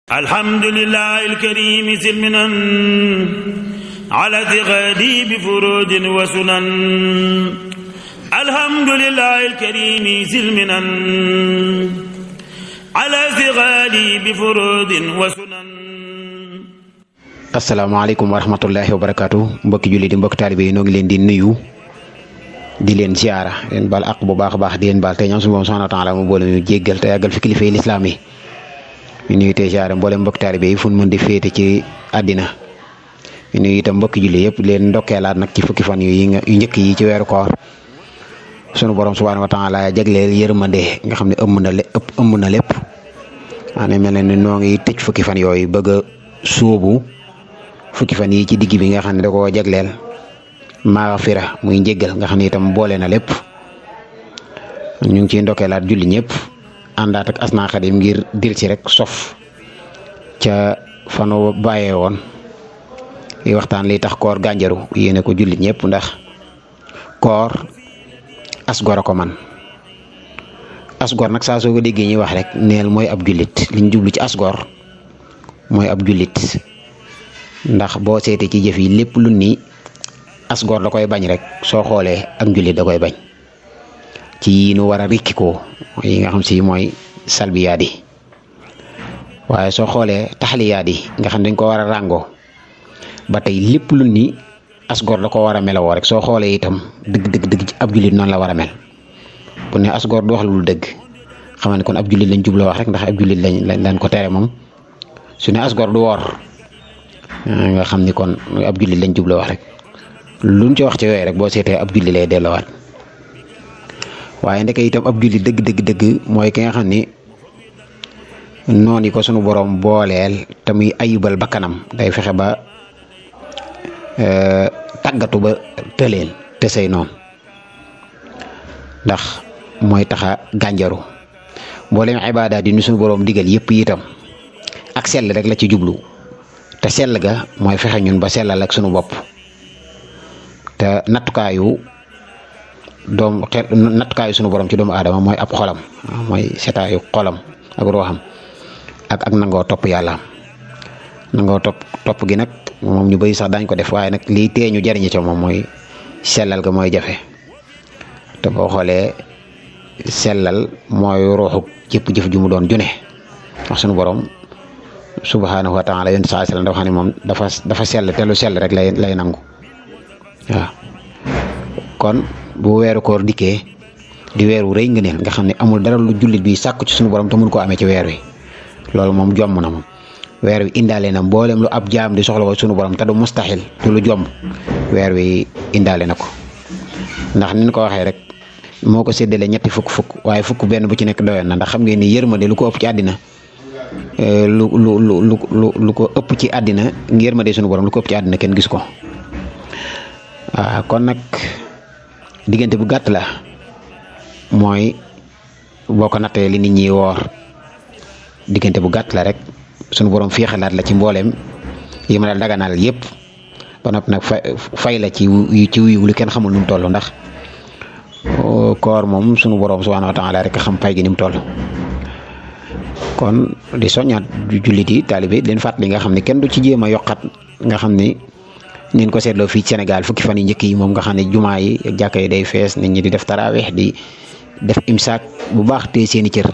alhamdulillahi alkarim silminan ala tighadi bi furudin wa sunan alhamdulillahi alkarim silminan ala tighadi bi furudin wa sunan. Asalaamaaleykum wa rahmatullahi wa barakaatu mbokki julli di mbokki taalibe yi noo ngi leen di nuyu di leen ziara leen baal àq bu baax a baax di leen baal tey ñaan suñu Boroom subhaanahu wa taala mu boole ñu jéggal te yàggal fi kilifa yi lislaam yi ñu nuyu tey ziara mboolem mbokki taalibe yi fu ñu mën di féete ci àddina ñu nuyu itam mbokki julli yëpp leen ndokkeelaat nag ci fukki fan yu njëkk yi ci weeru koor sunu Boroom subhaanahu wa taala jagleel yërmande nga xam ne ëmb na lépp maanaam mel na ne noo ngi tëj fukki fan yooyu bëgg a sóobu fukki fan yi ci digg bi nga xam ne da koo jagleel maghfira muy njéggal nga xam ne itam boole na lépp ñu ngi ciy ndokkeelaat julli ñëpp àndaat ak Asna Khadim ngir dir ci rek sof ca fanu bàyyee woon yi waxtaan li tax koor gànjaru yéene ko jullit ñëpp ndax koor asgor a ko man asgor nag saa soo ko déggee ñuy wax rek neel mooy ab jullit liñ jublu ci asgor mooy ab jullit ndax boo seetee ci jëf yi lépp lu ni asgor da koy bañ rek soo xoolee ak njullit da koy bañ ci yi nu war a rikkikoo yi nga xam si mooy salbiyaat yi waaye soo xoolee taxliyaat yi nga xam dañ ko war a ràngoo ba tey lépp lu ni asgor da ko war a melawoo rek soo xoolee itam dëgg ci ab jullit noonu la war a mel bu ne asgor du wax lu dëgg xam ne kon ab jullit lañ jubloo wax rek ndax ab jullit lañ ko tere moom su ne asgor du woor nga xam ni kon ab jullit lañ jubloo wax rek luñ ci wax ci yooyu rek boo seetee ab jullit lay delloowaat waaye ndeke itam ab jullit dëgg mooy ki nga xam ni noonu yi ko sunu borom booleel te muy ayibal bakkanam day fexe ba tàggatu ba tëleel te say noonu ndax mooy taxa gànjaru mboolem ibaadaat yi nu sunu borom digal yëpp itam ak sell rek la ci jublu te sell ga mooy fexe ñun ba sellal ak sunu bopp te nattukaayu sunu borom ci doomu aadama mooy ab xolam mooy setaayu xolam ak ruuxam ak nangoo topp yàlla nangoo topp gi nag moom ñu bëri sax dañ ko def waaye nag lii tee ñu jariñi ca moom mooy sellal ga mooy jafe te boo xoolee sellal mooy ruuxu jëf ju mu doon june wax sunu borom subhanahu wa taala yonent saa sallam dafa xam ne moom dafa sell te lu sell rek lay nangu waaw kon bu weeru koor dikkee di weeru rëy ngëneel nga xam ne amul dara lu jullit bi sàkku ci sunu borom te mun koo amee ci weer wi loolu moom jomm na moom weer wi indaale na mboolem lu ab jaam di soxla ko sunu borom te du mustaxil te lu jomb weer wi indaale na ko ndax ni ñu ko waxee rek moo ko séddale ñetti fukk waaye fukk benn bu ci nekk doyoon na ndax xam ngeen ni yërmande lu ko ëpp ci àddina lu ko ëpp ci àddina ngir ma dee sunu borom lu ko ëpp ci àddina kenn gis ko waaw kon nag diggante bu gàtt la mooy boo ko nattee li nit ñi woor diggante bu gàtt la rek sunu borom fii xalaat la ci mbooleem yi ma la daganal yëpp ba noppi nag fay la ci wiiw lu kenn xamul nu mu toll ndax koor moom sunu borom subhanahu wa taala rek xam fay gi ni mu toll. kon di soññaat jullit yi taalibe leen fàttali nga xam ne kenn du ci jéem a yokkat nga xam ni neen ko seetloo fii Sénégal fukki fan yi njëkk yi moom nga xam ne jumaa yi ak jàkka yi day fees nit ñi di def taraweex di def imsaak bu baax te seeni cër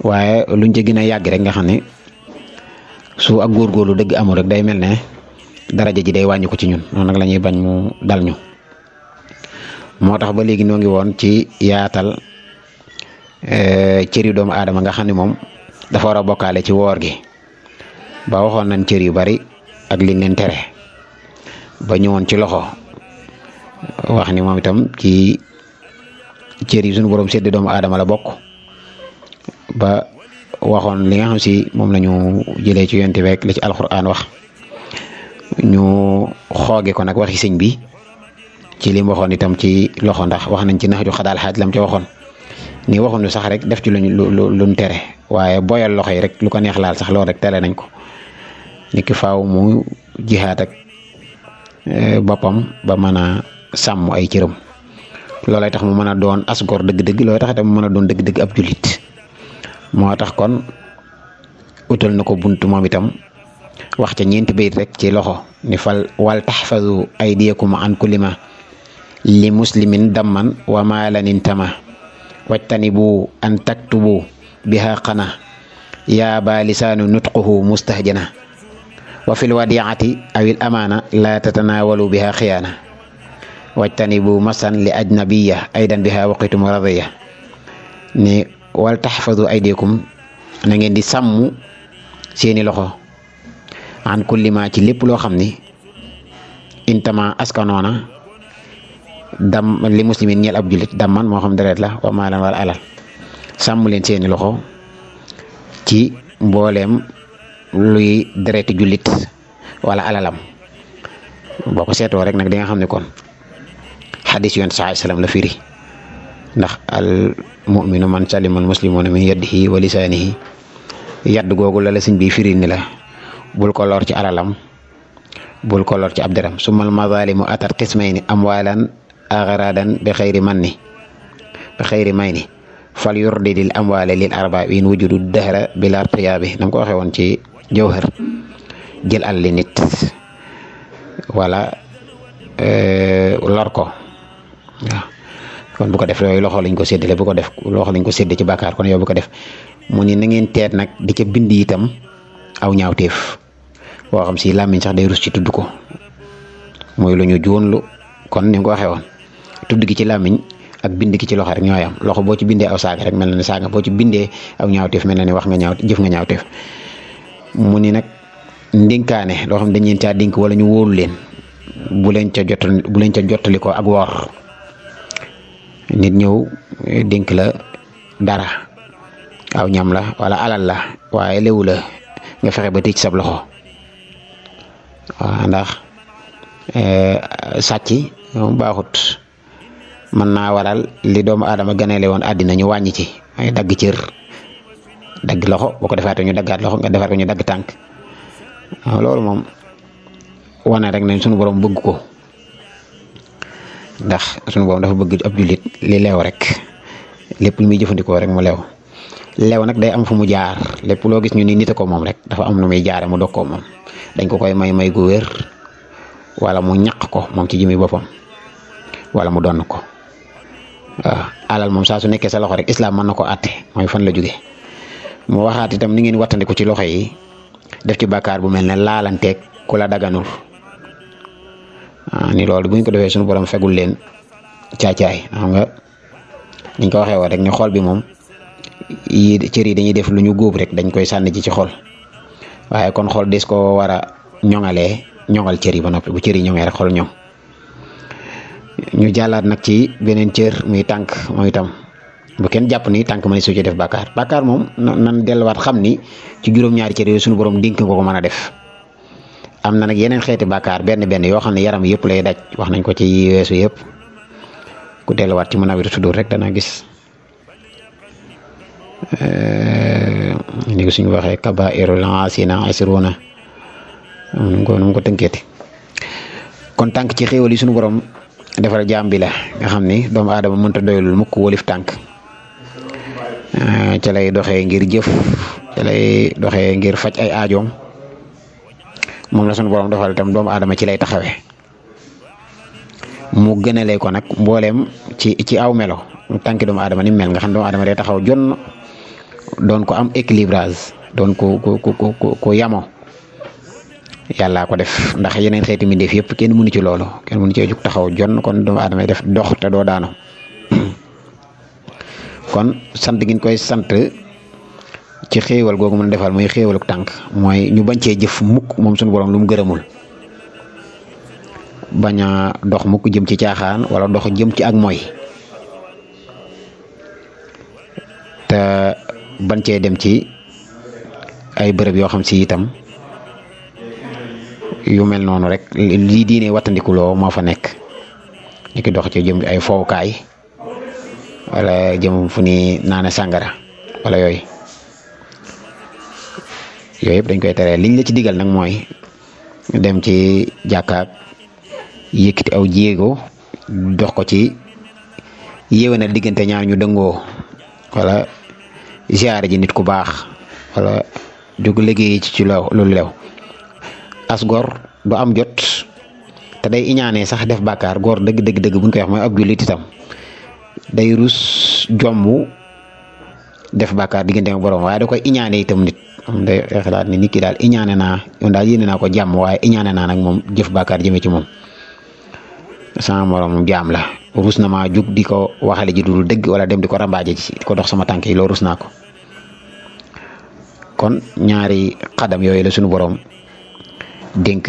waaye luñ ca gën a yàgg rek nga xam ne su ak góorgóorlu dëgg amul rek day mel ne daraja ji day wàññi ko ci ñun noonu nag la ñuy bañ mu dal ñu moo tax ba léegi noo ngi woon ci yaatal cëri doomu aadama nga xam ne moom dafa war a bokkaale ci woor gi ba waxoon nañ cër yu bari ak liñ leen tere ba ñëwoon ci loxo wax ni moom itam ci cër yi suñu borom sédd doomu aadama la bokk ba waxoon li nga xam si moom la ñu jëlee ci yonent bi rek la ci alxuraan wax ñu xooge ko nag waxi sëñ bi ci lim waxoon itam ci loxo ndax wax nañ ci nax ju xadaal xaaj lam ci waxoon ni waxuñu sax rek def ci luñ tere waaye boyal loxo yi rek lu ko neex laal sax loolu rek tere nañ ko nit ki faaw mu jihaat ak boppam ba mën a sàmm ay cëram loolay tax mu mën a doon asgor dëgg-dëgg loolay tax itam mu mën a doon dëgg-dëgg ab jullit moo tax kon utal na ko buntu moom itam wax ca ñeenti bayit rek ci loxo ni fal wal taxfazu aydiyakum an kulli ma li muslimin damman wa malanin tama wajtanibu an taktubu biha qana yaa ba lisaanu nutquhu mustahjana wa fil wadiati awil amaana la tatanawalu biha xiyaana wajtanibu masan li ajnabiya aydan biha waqitum radiya ni wal taxfazu aydiyakum na ngeen di sàmm seeni loxo an kulli ma ci lépp loo xam ni intama askanoona dam li muslimin ñeel ab jullit damman moo xam deret la wa maalan wala alal sàmm leen seeni loxo ci mbooleem luy dereti jullit wala alalam boo ko seetoo rek nag di nga xam ne kon xadis yonent sallallahu alayhi wasallam la firi ndax al mu'minu man salima al muslimuna min yadihi wa lisanihi yadd googu la sëñ bi firi ni la bul ko lor ci alalam bul ko lor ci ab deram sumal mazalimu atat qismayni amwalan aghradan bi xayri manni bi xayri mayni fal yurdidil amwale lil arba in wujudu dahra bil artiyabi nam ko waxee woon ci jawhar jël al li nit wala lor ko waaw kon bu ko def yooyu loxo lañ ko séddale bu ko def loxo lañ ko séddee ci bàkkaar kon yow bu ko def mu ni na ngeen teet nag di ca bind itam aw ñaawteef boo xam si làmmiñ sax day rus ci tudd ko mooy lu ñu joonlu kon ni nga ko waxee woon tudd gi ci làmmiñ ak bind gi ci loxo rek ñooy am loxo boo ci bindee aw saaga rek mel na ne saaga boo ci bindee aw ñaawteef mel na ne wax nga jëf nga ñaawteef mu ni nag ndénkaane loo xam dañ leen caa dénk wala ñu wóolu leen bu leen ca jottali ko ak woor nit ñëw dénk la dara aw ñam la wala alal la waaye léwu la nga fexe ba tëj sab loxo waaw ndax sàcc moom baaxut mën naa waral li doomu aadama ganale woon àddina ñu wàññi ci ay dagg cër dagg loxo boo ko defaatee ñu daggaat loxo nga defaat ko ñu dagg tànk waaw loolu moom wane rek nañ sunu borom bëgg ko ndax sunu borom dafa bëgg ab jullit li leew rek lépp lu muy jëfandikoo rek mu leew leew nag day am fu mu jaar lépp loo gis ñu ni nite ko moom rek dafa am nu muy jaare mu dog ko moom dañ ko koy may gu wér wala mu ñaq ko moom ci jëmi boppam wala mu donn ko waaw alal moom saa su nekkee sa loxo rek islam mën na ko àtte mooy fan la jóge mu waxaat itam ni ngeen wattandiku ci loxo yi def ci bàkkaar bu mel ne laalanteeg ku la daganul ni loolu bu ñu ko defee suñu borom fegul leen caacaay xam nga niñ ko waxee woon rek ni xol bi moom yi cër yi dañuy def lu ñu góob rek dañ koy sànni ci xol waaye kon xol des ko war a ñoŋal cër yi ba noppi bu cër yi ñoŋee rek xol ñoŋ ñu jàllaat nag ci beneen cër muy tànk moom itam bu kenn jàpp ni tànk ma ne su ci def bàkkaar moom nan delluwaat xam ni ci juróom-ñaari cër yooyu suñu borom dénk nga ko mën a def am na nag yeneen xeeti bàkkaar benn yoo xam ne yaram yëpp lay daj wax nañ ko ci weesu yëpp ku delluwaat ci Munawwiratu Sudur rek dana gis ni ko suñu waxee kabaa'irul aasina asruuna nu mu ko tënkeeti kon tànk ci xéewal yi suñu borom defal jaam bi la nga xam ni doomu aadama mënta doyalul mukk wolif tànk ca lay doxee ngir jëf ca lay doxee ngir faj ay aajoom moom la suñu borom defal itam doomu aadama ci lay taxawee mu gënalee ko nag mbooleem ci aw melo tànki doomu aadama ni mel nga xam doomu aadama day taxaw jonn doon ko am équilibrage doon ko yamo yàlla ko def ndax yeneen xeeti mbindeef yëpp kenn mënu ci loolu kenn mënu ci jug taxaw jonn kon doomu aadama def dox te doo daano kon sant gi ñu koy sant ci xéewal googu mën a defal muy xéewaluk tànk mooy ñu bañ cee jëf mukk moom suñu borom lu mu gërëmul bañ a dox mukk jëm ci caaxaan wala dox jëm ci ak mooy te bañ cee dem ci ay bërëb yoo xam si itam yu mel noonu rek lii diine wattandikuloo moo fa nekk ñu ki dox ci jëm ay fowukaay wala jëm fu ni naane sàngara wala yooyu yëpp dañ koy teree liñ la ci digal nag mooy dem ci jàkkaak yëkkati aw jéego dox ko ci yéwénal diggante ñaar ñu dëngoo wala ziyaare ji nit ku baax wala jóg liggéey ci loolu lew as gor du am jot te day iñaanee sax def bàkkaar góor dëgg buñ koy wax mooy ab jullit itam day rus jomb def bàkkaar diggante ak borom waaye da koy iñaane itam nit am day xalaat ni nit ki daal iñaane naa yoon daal yéene naa ko jàmm waaye iñaane naa nag moom jëf bàkkaar jëme ci moom sama morom jaam la rus na maa jug di ko waxale ji dul dëgg wala dem di ko rambaaje ci di ko dox sama tànk yi loolu rus naa ko kon ñaari xadam yooyu la suñu borom dénk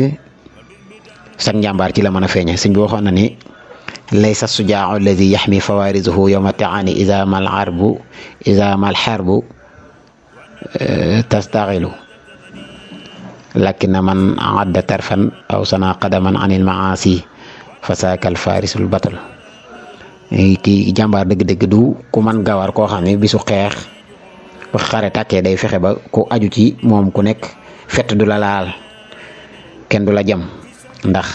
sag njàmbaar ci la mën a feeñe sëñ bi waxoon na ni laysa sujaau alladi yaxmi fawaarizuhu yowma taani isa mal xarbu tastaxilu lakin man adda tarfan aw sana qadaman anil maasi fasaakal farisul batal kii jàmbaar dëgg-dëgg du ku man gawar koo xam ne bisu xeex ba xare tàkkee day fexe ba ku aju ci moom ku nekk fett du la laal kenn du la jam ndax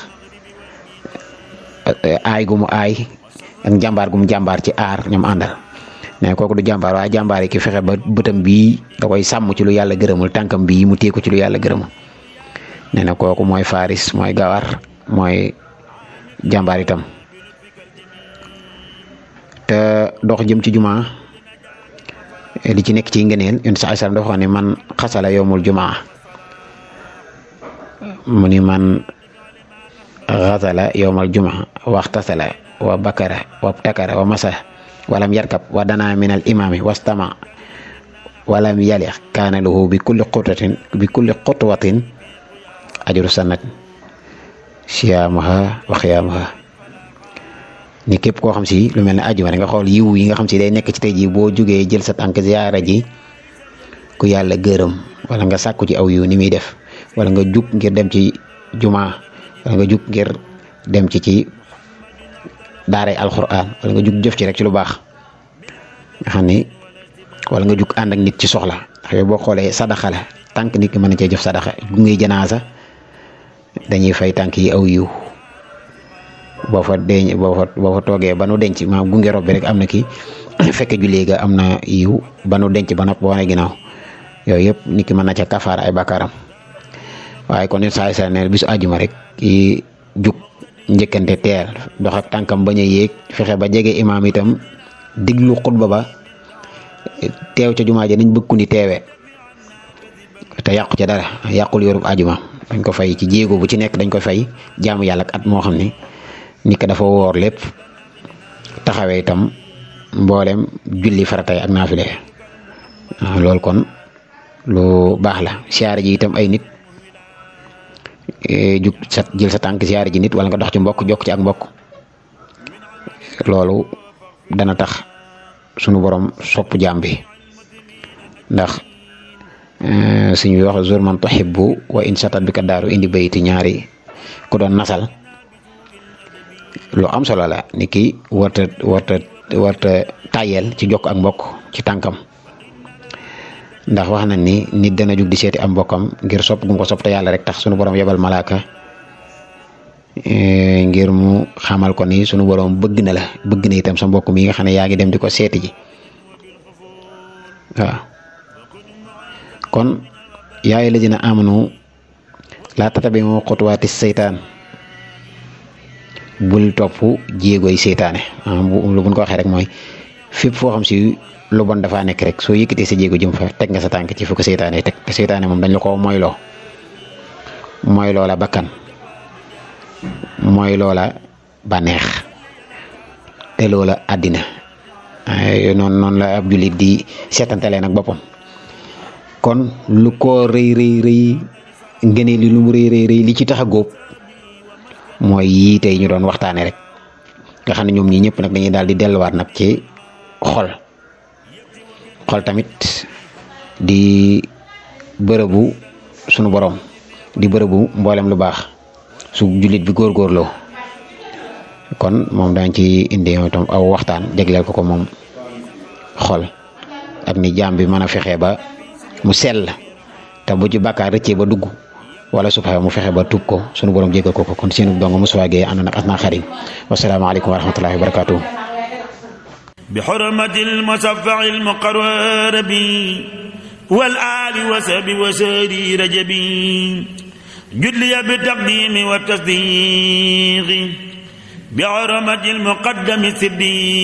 aay gu mu aay ak jàmbaar gu mu jàmbaar ci aar ñoom àndal mais kooku du jàmbaar waaye jàmbaar yi ki fexe ba bëtam bii da koy sàmm ci lu yàlla gërëmul tànkam bii mu téye ko ci lu yàlla gërëmul nee na kooku mooy faris mooy gawar mooy jàmbaar itam te dox jëm ci jumaa li ci nekk ci ngëneel yonent saa sallam dafa wax ne man xasala yowmul jumaa mu ni man xasala yowmal jumaa waxtasala wa bakara wa takara wa masa walam yarkab wa dana min al imami wastama walam yalix kaana lahu bi kulli xutwatin ajru sanat siyaamaha wa xiyaamaha ni képp koo xam si lu mel ne ajuma nga xool yiw yi nga xam si day nekk ci tey jii boo jógee jël sa tànk ziyaara ji ku yàlla gërëm wala nga sàkku ci aw yiw ni muy def wala nga jug ngir dem ci juma wala nga jug ngir dem ci daaray alquran wala nga jug jëf ci rek ci lu baax nga xam ni wala nga jug ànd ak nit ci soxla ndax boo xoolee sadaxa la tànk nit ki mën na cee jëf sadaxa gunge janaasa dañuy fay tànk yi aw yiw boo fa toogee ba nu denc ma gunge rob bi rek am na ki fekke jullee ga am na yiw ba nu denc ba nopp wane ginnaaw yooyu yëpp nit ki mën na ca kafaara ay bàkkaaram waaye kon nit saa ne bisu àjjuma rek ki jug njëkkante teel dox ak tànkam bañ a yéeg fexe ba jege imaam itam diglu xutba ba teew ca jumaa ja niñ bëgg ku ni teewee te yàqu ca dara yàqul yorub àjjuma dañ ko fay ci jéego bu ci nekk dañ ko fay jaamu yàlla ak at moo xam ni nit ka dafa woor lépp taxawee itam mboolem julli faratay ak naafile loolu kon lu baax la siyaare ji itam ay nit jug sa jël sa tànk siyaare ji nit wala nga dox ci mbokk jokk ci ak mbokk loolu dana tax sunu borom sopp jaam bi ndax suñuy wax zur man tuhibbu wa in satat bi ka daaru indi bayti ñaari ku doon nasal lu am solo la ni ki warta tayel ci jokk ak mbokk ci tànkam ndax wax nañ ni nit dana jug di seeti am mbokkam ngir sopp gum ko sopp te yàlla rek tax sunu borom yebal malaaka ngir mu xamal ko ni sunu borom bëgg na la bëgg na itam sa mbokk mi nga xam ne yaa ngi dem di ko seeti ji waaw kon yaa ayyuhal lazina amanu laa tattabi'u xutuwaati seytaan bul topp jéegoy seytaane lu buñ ko waxee rek mooy fépp foo xam si lu bon dafaa nekk rek soo yëkkatee sa jéego jëm fa teg nga sa tànk ci fu ko seytaane teg te seytaane moom dañ la ko moyloo la bakkan mooy loola bànneex te loola àddina noonu la ab jullit di seetantalee nag boppam kon lu ko rëy ngënee li lu mu rëy li ci tax a góob mooy yii tey ñu doon waxtaane rek nga xam ne ñoom ñi ñëpp nag dañuy daal di delluwaat nag ci xol tamit di bërëbu sunu borom di bërëbu mboolem lu baax su jullit bi góorgóorloo kon moom dañ ci indi itam aw waxtaan jagleel ko moom xol ak ni jaam bi mën a fexe ba mu sell te bu ci bàkkaar rëccee ba dugg wala su fexe mu fexe ba tuub ko sunu borom jéggal ko kon seenu dong Moustapha Gueye ànd nag Asna Khadim wasalaamaaleykum wa rahmatullahi wa barakatuh bi hurmatil musaffail muqarrab والآل وسب وسري رجبي جدلي بالتقديم والتصديق بعرمة المقدم الصديق